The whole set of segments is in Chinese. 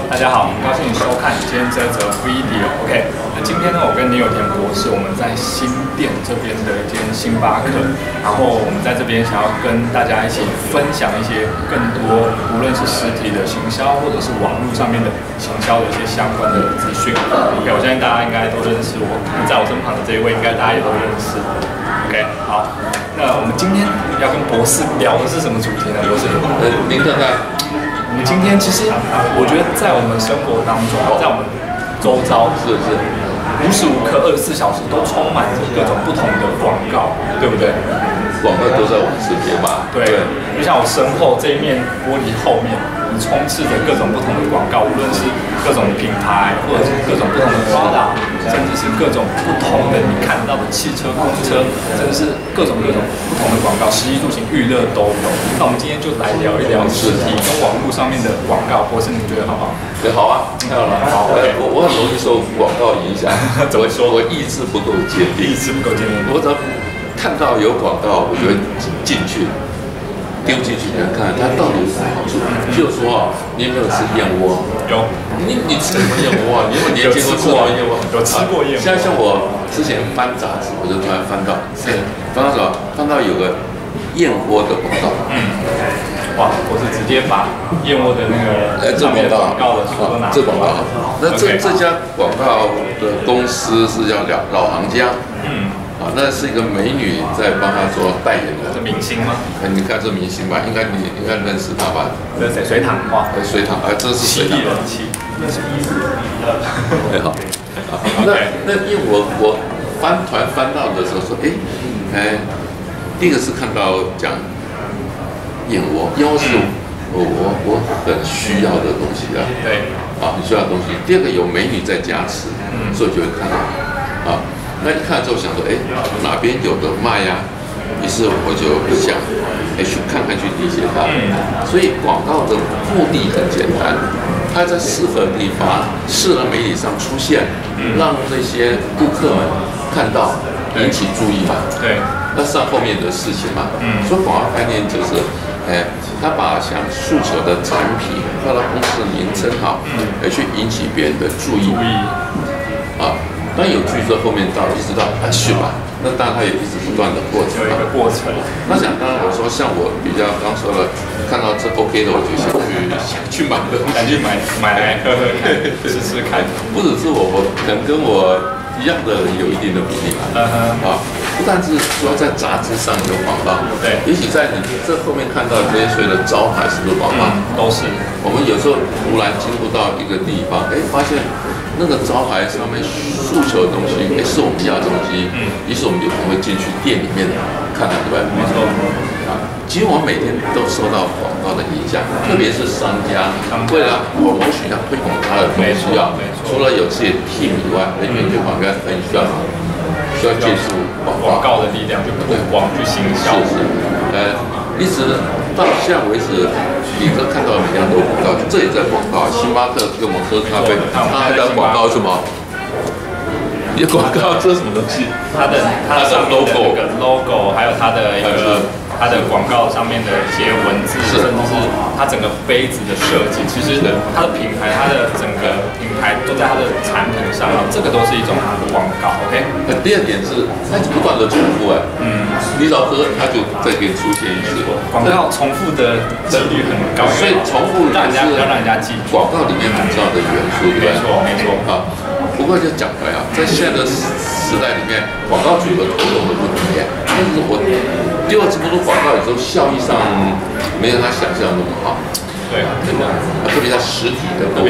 大家好，很高兴收看今天这则 video。OK， 那今天呢，我跟林有田博士，我们在新店这边的一间星巴克，然后我们在这边想要跟大家一起分享一些更多，无论是实体的行销，或者是网络上面的行销的一些相关的资讯。OK， 我相信大家应该都认识我，在我身旁的这一位，应该大家也都认识。OK， 好，那我们今天要跟博士聊的是什么主题呢？博士，您看看。我们今天其实，我觉得在我们生活当中，在我们周遭，无时无刻24小时都充满着各种不同的广告，对不对？广告都在我们身边嘛。对，就像我身后这一面玻璃后面，你充斥着各种不同的广告，无论是各种品牌，或者是各种不同的 product， 甚至是各种不同的你看到的汽车、公车，甚至是各种不同的广告，食衣住行娱乐都有。那我们今天就来聊一聊实体跟网络上面的广告，博士你觉得好不好？对，好啊，太好了。好，我很容易受广告影响。怎么说？我意志不够坚定。意志不够坚定。我只要看到有广告，我就会进去。丢进去看看它到底有什么好处。譬如说啊，你有没有吃燕窝？有。你吃什么燕窝啊？你有没有见过吃过燕窝？有吃过燕窝。像我之前翻杂志，我就突然翻到有个燕窝的广告。哇！我是直接把燕窝的那个上面的广告的书都拿出来。这广告。那这家广告的公司是叫老行家。那是一个美女在帮他做代言的。是明星吗？你看这明星吧，你应该认识他吧？这是谁？隋唐哇，隋唐，这是隋唐。那是好。那因为我翻到的时候说，第一个是看到讲燕窝是我很需要的东西啊。对。很需要的东西。第二个有美女在加持，所以就会看到那一看之后想说，哪边有的卖呀？于是我就想，去看看，去理解它。所以广告的目的很简单，它在适合的地方、适合媒体上出现，让那些顾客们看到，引起注意嘛。对。那是后面的事情嘛。所以广告概念就是，他把想诉求的产品或者公司的名称去引起别人的注意。当有趣之后，后面到一直到去吧，那当然它也一直不断的过程。有一个过程。那想当然我说，像我比较刚说了，看到这 OK 的，我就想去买的，赶紧买来喝喝看，试试看。不只是我可能跟我一样的人有一定的比例嘛。不但是说在杂志上有广告，对，也许在你这后面看到这些所谓的招牌是不是广告？都是。我们有时候突然经过到一个地方，发现那个招牌上面诉求的东西，是我们要的东西，于是我们就可能会进去店里面看看，对吧？没错。其实我们每天都受到广告的影响，特别是商家为了某许要推广他的东西除了有自己的 team 以外，人员对广告很需要借助广告的力量，去推广去行销。一直到现在为止，你都看到每样都有广告，这也在广告。星巴克给我们喝咖啡，它的广告是什么？你的广告这是什么东西？它的 logo，还有它的广告上面的一些文字，甚至是它整个杯子的设计，其实它的品牌，它的整个品牌都在它的产品上，这个都是一种广告。OK。第二点是，它不断的重复你老喝，它就再给你出现一次。广告重复的几率很高，所以重复让人家记住。广告里面很重要的元素，对吧？没错。不过就讲回来在现在的时代里面，广告主的投入的不怎么样，但是我丢了这么多广告，有时候效益上没有他想象那么好。对，真的。特别在实体的部分。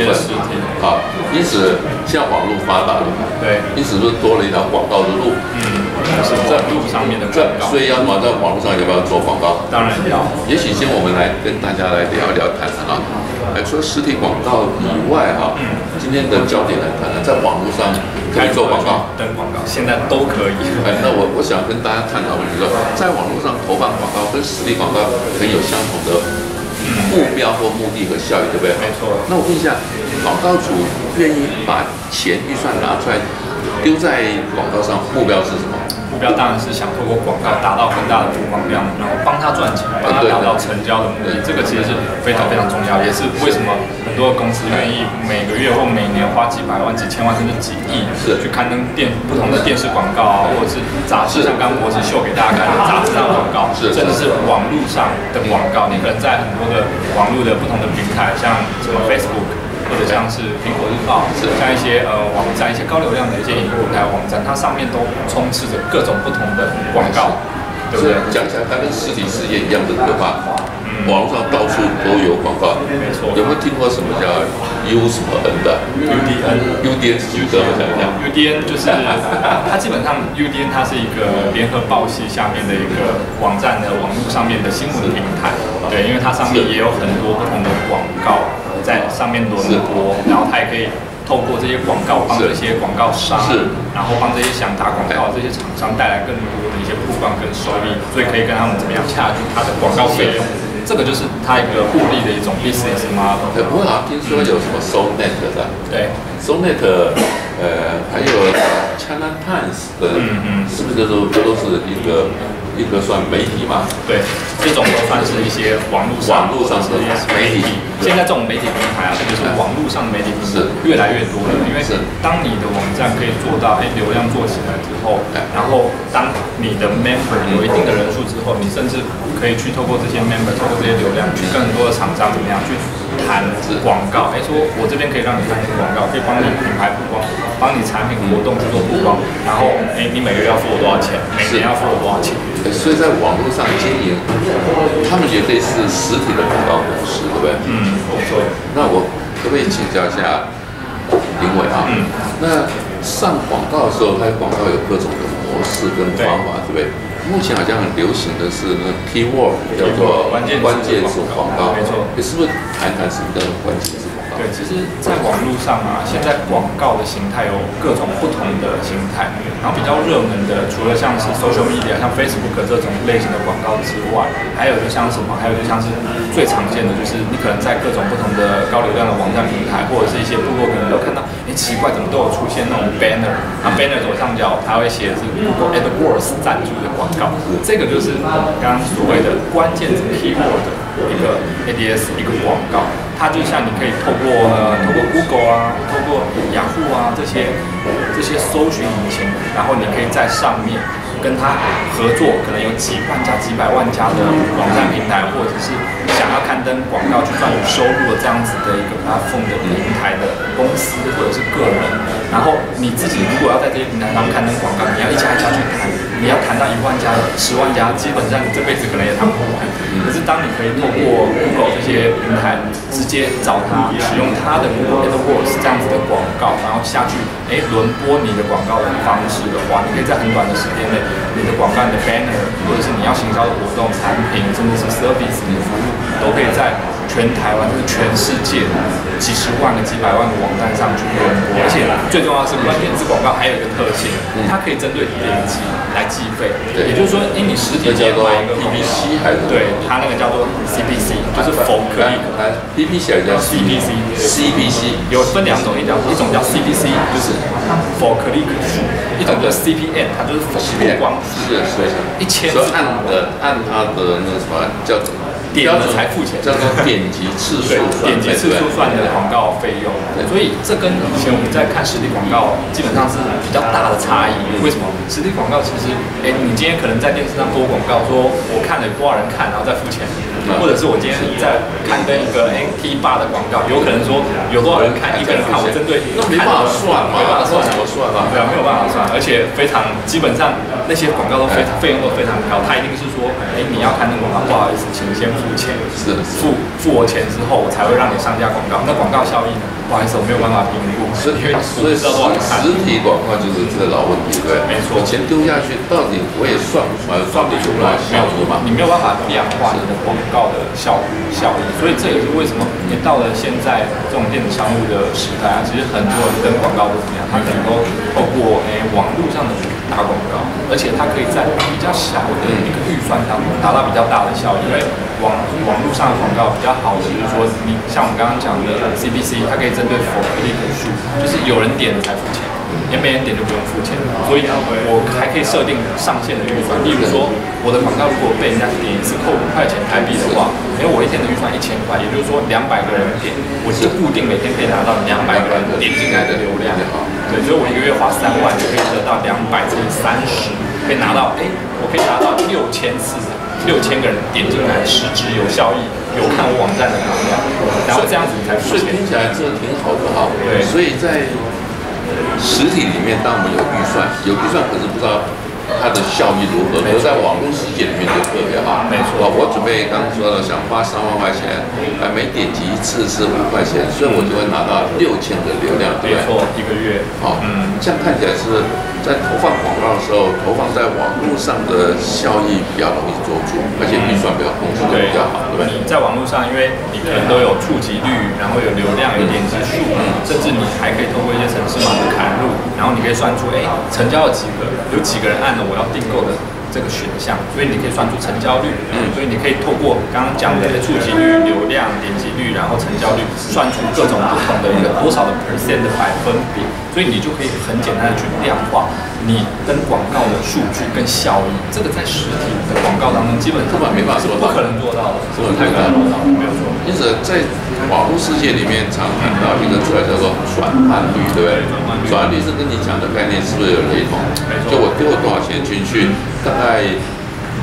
因此像网络发达了，对，因此就多了一条广告的路。在路上面的广告。所以要在网络上要不要做广告？当然要。也许先我们来跟大家来聊一聊谈除了实体广告以外今天的焦点来谈在网络上可以做广告，登广告，现在都可以。那我想跟大家探讨，就是说，在网络上投放广告跟实体广告可以有相同的目标或目的和效益，对不对？没错。那我问一下，广告主愿意把钱预算拿出来丢在广告上，目标是什么？目标当然是想透过广告达到更大的曝光量，然后帮他赚钱，帮他达到成交的目的。这个其实是非常非常重要，也是为什么很多的公司愿意每个月或每年花几百万、几千万甚至几亿去刊登不同的电视广告啊，或者是杂志，像刚博士秀给大家看的杂志上的广告，甚至是网络上的广告。你可能在很多的网络的不同的平台，像什么 Facebook。或者像是苹果日报，像一些网站，一些高流量的一些影音平台网站，它上面都充斥着各种不同的广告，对不对？讲起来，它跟实体事业一样的可怕。网络上到处都有广告，没错。有没有听过什么叫 U 什么 N 的 ？UDN 是举个我想一下。UDN 就是它基本上 UDN 它是一个联合报系下面的一个网站的网络上面的新闻平台，对，因为它上面也有很多不同的广告在上面轮播，然后它也可以透过这些广告帮这些广告商，然后帮这些想打广告的这些厂商带来更多的一些曝光跟收益，所以可以跟他们怎么样掐住它的广告费用。这个就是它一个互利的一种 business model。我好像听说有什么 SoNet 的，对 ，SoNet，还有 China Times 的，是不是都是一个算媒体嘛？对，这种都算是一些网络上的媒体。现在这种媒体平台啊，特别是网络上的媒体平台越来越多了，因为当你的网站可以做到流量做起来之后，然后当你的 member 有一定的人数之后，你甚至可以去透过这些 member， 透过这些流量，去跟很多的厂商怎么样去谈广告，说我这边可以让你看广告，可以帮你品牌曝光，帮你产品活动去做曝光，然后你每个月要付我多少钱，每年要付我多少钱。所以在网络上经营，他们也类似实体的广告公司，对不对？没错。那我可不可以请教一下林伟啊？那上广告的时候，它广告有各种的模式跟方法，对不对？目前好像很流行的是那 keyword 叫做关键词广告，没错。你是不是谈谈什么叫关键词广告？对，其实，在网络上啊，现在广告的形态有各种不同的形态，然后比较热门的，除了像是 social media， 像 Facebook 这种类型的广告之外，还有就像什么，还有就像是最常见的，就是你可能在各种不同的高流量的网站平台，或者是一些部落，可能都看到，奇怪，怎么都有出现那种 banner， 那 banner 左上角它会写的是 Google AdWords 赞助的广告，这个就是我们刚刚所谓的关键字 keyword 的一个 ADS 一个广告。它就像你可以透过 Google 啊，透过雅虎啊这些搜寻引擎，然后你可以在上面跟它合作，可能有几万家、几百万家的网站平台，或者是想要刊登广告去赚取收入的这样子的一个 platform 的平台的公司或者是个人，然后你自己如果要在这些平台上刊登广告，你要一家一家去谈，你要谈到1万家、10万家，基本上你这辈子可能也谈不完。可是当你可以透过 Google 这些平台直接找他使用他的 Google AdWords 这样子的广告，然后下去轮播你的广告的方式的话，你可以在很短的时间内，你的广告、你的 banner 或者是你要行销的活动、产品，甚至是 service 你的服务，都可以在全台湾，就是全世界几十万个、几百万个网站上去轮播。而且最重要的是，关键字广告还有一个特性，它可以针对点击来计费。也就是说，你实体店买一个 PPC 还是对，它那个叫做 CPC， 就是 for click。PPC 还叫 CPC， 有分2种，一种叫 CPC， 就是 for click 数，一种叫 CPM， 它就是曝光数，1000字。按它的那个什么叫什么？点了才付钱，叫做点击次数，点击次数算的广告费用。所以这跟以前我们在看实体广告基本上是比较大的差异。为什么？实体广告其实，你今天可能在电视上播广告，说我看了有多少人看，然后再付钱，或者是我今天在刊登一个T8的广告，有可能说有多少人看，一个人看，我针对那没办法算嘛，没办法算，怎么算啊？对啊，没有办法算，而且非常基本上那些广告都费用都非常高，他一定是说，你要刊登广告，不好意思，请先付钱，付我钱之后，我才会让你上架广告。那广告效益呢？不好意思，我没有办法评估，所以实体广告就是这个老问题，对，没错。钱丢下去，到底我也算不出来，算不出来，你没有办法量化你的广告的效益，所以这也是为什么你到了现在这种电子商务的时代啊，其实很多人跟广告都怎么样，他可能都透过网络上的打广告，而且它可以在比较小的一个预算当中达到比较大的效益，因为网络上的广告比较好的，就是说你像我们刚刚讲的 CPC， 它可以针对 for click 数，就是有人点了才付钱。连没人点就不用付钱，所以我还可以设定上限的预算。例如说，我的广告如果被人家点一次扣5块钱台币的话，因为我一天的预算1000块，也就是说200个人点，我就固定每天可以拿到200个人点进来的流量。对，所以我一个月花3万就可以得到200乘以30，可以拿到我可以拿到6000次。6000个人点进来，实质有效益，有看我网站的流量，然后这样子你才付钱。所以听起来这挺好的哈。对。所以在实体里面，当我们有预算，可是不知道它的效益如何。可是在网络世界里面就特别好。没错。我准备刚刚说的，想花3万块钱，每点击一次是5块钱，所以我就会拿到6000个流量，对不对？没错，一个月。好，这样看起来是在投放广告的时候，投放在网络上的效益比较容易做出，而且预算比较控制的比较好，对不对？你在网络上，因为你可能都有触及率，然后有流量、有点击数，甚至你还可以透过一些程式码的砍入，然后你可以算出，成交了几个，有几个人按了我要订购的这个选项，所以你可以算出成交率。所以你可以透过刚刚讲的触及率、流量、点击率，然后成交率，算出各种不同的一个多少的%的百分比，所以你就可以很简单的去量化你跟广告的数据跟效益。这个在实体的广告当中基本上没办法做到，不可能做到的，太难做到，没有错。因此，在网络世界里面常谈到一个词叫做转换率，对不对？转换率是跟你讲的概念是不是有雷同？就我丢了多少钱进去，大概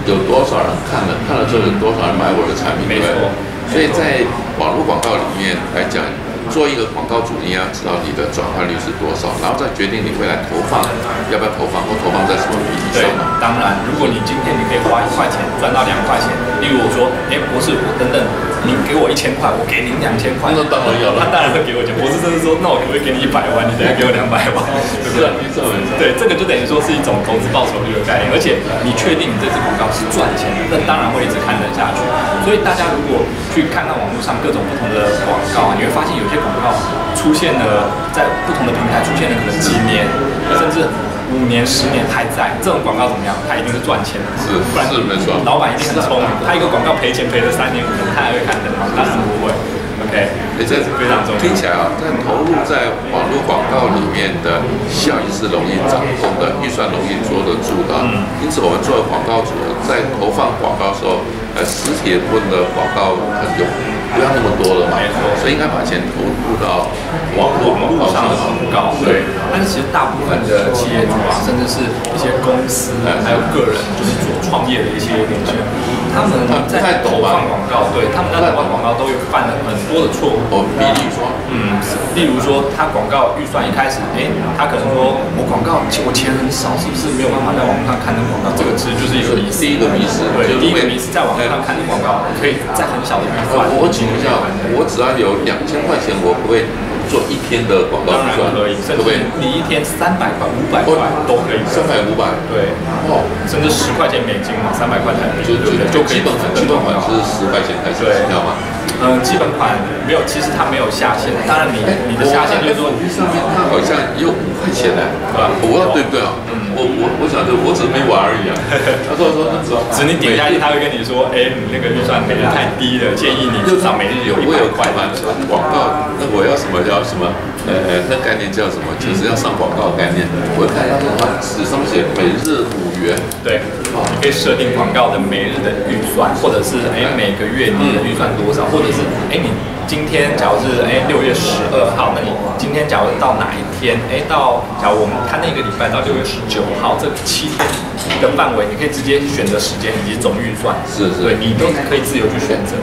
有多少人看了之后有多少人买我的产品，对不对？所以在网络广告里面来讲，做一个广告主，你要知道你的转换率是多少，然后再决定你未来投放要不要投放，或投放在什么比例上。对，当然，如果你今天你可以花1块钱赚到2块钱，例如我说，博士，等等，你给我1000块，我给您2000块，那当然要了，他当然会给我钱。博士甚至说，那我可不可以给你100万？你等下给我200万，对不对？对，这个就等于说是一种投资报酬率的概念，而且你确定你这支广告是赚钱的，那当然会一直刊登下去。所以大家如果去看看网络上各种不同的广告，你会发现有些广告出现了在不同的平台出现了可能几年，甚至5年、10年还在，这种广告怎么样？它一定是赚钱的，不然没错，老板一定很聪明，他一个广告赔钱赔了3年5年，他还会刊登吗？当然不会。OK，这非常重要。听起来在投入在网络广告里面的效益是容易掌控的，预算容易捉得住的。因此，我们作为广告主，在投放广告的时候，实体部分的广告可能就不要那么多了嘛，所以应该把钱投入到网络上的广告。对，但是其实大部分的企业主啊，甚至是一些公司，还有个人，就是做创业的一些年轻人，他们在投放广告，对，他们在投放广告都有犯了很多的错误。比例说，例如说，他广告预算一开始，他可能说我广告我钱很少，是不是没有办法在网络上刊登广告？这个其实就是一个迷思。第一个迷思，对，第一个迷思，在网络上刊登广告可以在很小的预算。我请问一下，我只要有2000块钱，我不会做1天的广告预算，可以，甚至你一天300块、500块都可以，300、500，对，甚至10块钱美金嘛，300块台币，就基本款是10块钱开始，知道吗？基本款没有，其实它没有下限。当然你的下限就是说，上面它好像有5块钱呢，我不知道对不对啊？我想我只是没玩而已啊。他说只你点下去，他会跟你说，你那个预算每日太低了，建议你至少每日有100块。广告，那我要什么叫什么？那概念叫什么？其实要上广告概念。我看他纸上写每日5元。对，你可以设定广告的每日的预算，或者是每个月你的预算多少，或者是你今天假如是6月12号，那你今天假如到哪一天？到假如我们看那个礼拜到6月19号这7天的范围，你可以直接选择时间以及总预算。是，对你都可以自由去选择。